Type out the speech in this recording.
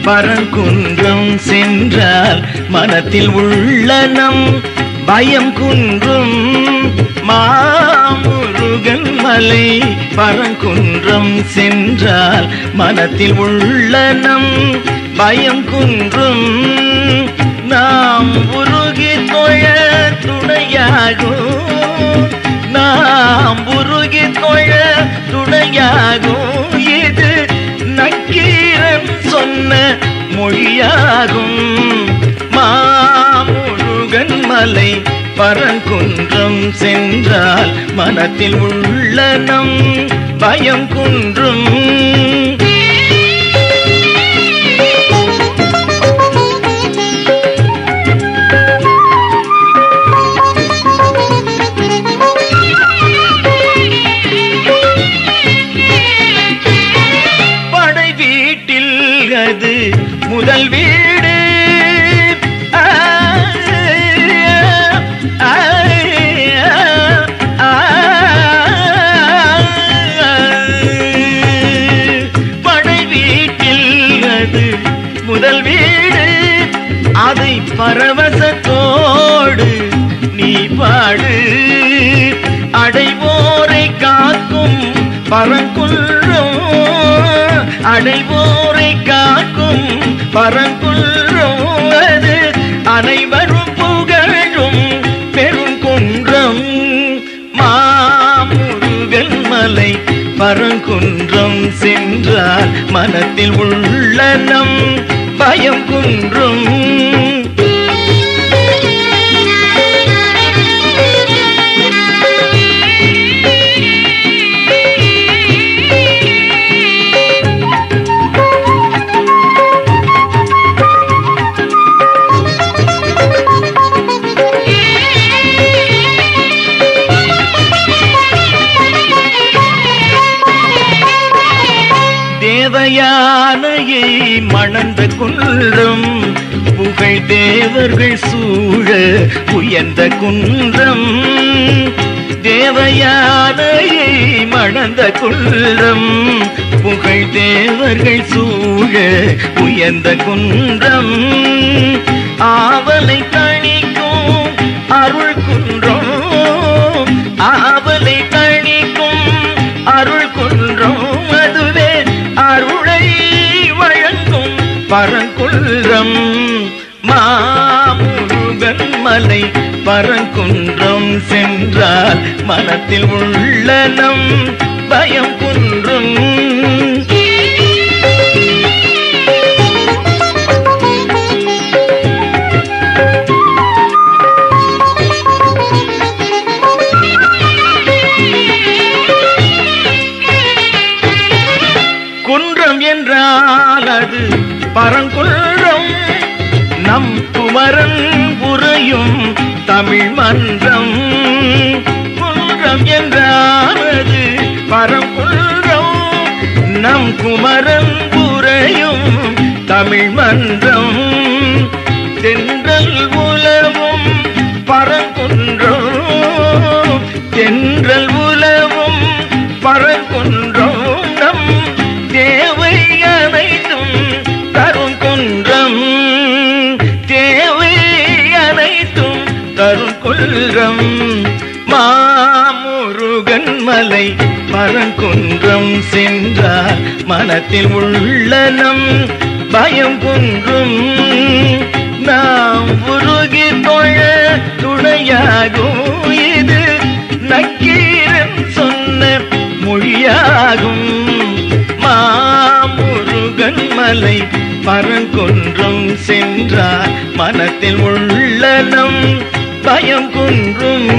பரங்குன்றம் சென்றால் மனத்தில் உள்ள நம் பயம் குன்றும். மாமுருகன் மலை பரங்குன்றம் சென்றால் மனத்தில் உள்ள நம் பயம் குன்றும். நாம் உருகி தொழ துணையாகும், நாம் உருகி தொழ துணையாகும். இது நக்கீரன் சொன்ன மொழியாகும். மாமுருகன் மலை பரங்குன்றம் சென்றால் மனத்தில் உள்ள நம் பயம் குன்றும். படை வீட்டில் அது முதல் வீடு, படை வீட்டில் அது முதல் வீடு. அதை பரவசத்தோடு நீ பாடு. அடைவோரை காக்கும் பரங்குன்றம், அடைவோரை காக்கும் பரங்குன்றம். அது அனைவரும் புகழும் பெருங்குன்றம். மாமுருகன் மலை பரங்குன்றம் சென்றால் மனத்தில் உள்ள நம் பயம் குன்றும். தேவயானையை மணந்த குன்றம், புகழ் தேவர்கள் சூழ உயர்ந்த குன்றம். தேவயானையை மணந்த குன்றம், புகழ் தேவர்கள் சூழ உயர்ந்த குன்றம். ஆவலை தணிக்கும் அருள் குன்றம், ஆவலை தணிக்கும் அருள் குன்றம். அதுவே அருளை வழங்கும் பரங்குன்றம். மாமுருகன் மலை பரங்குன்றம் சென்றால் மனத்தில் உள்ள நம் பயம் குன்றும். குன்றம் என்றால் அது பரங்குன்றம், நம் குமரன் உறையும் தமிழ் மன்றம். குன்றம் என்றால் அது பரங்குன்றம், நம் குமரன் உறையும் தமிழ் மன்றம். தென்றல் உலவும் பரங்குன்றம், தென்றல் உலவும் பரங்குன்றம். நம் தேவை அனைத்தும் தரும் குன்றம், தேவை அனைத்தும் தரும் குன்றம். மாமுருகன் மலை பரங்குன்றம் சென்றால் மனத்தில் உள்ள நம் பயம் குன்றும். நாம் உருகி தொழ துணையாகும். இது நக்கீரன் சொன்ன மொழியாகும். மாமுருகன் மலை பரங்குன்றம் சென்றார் மனத்தில் உள்ள நம் பயம் குன்றும்.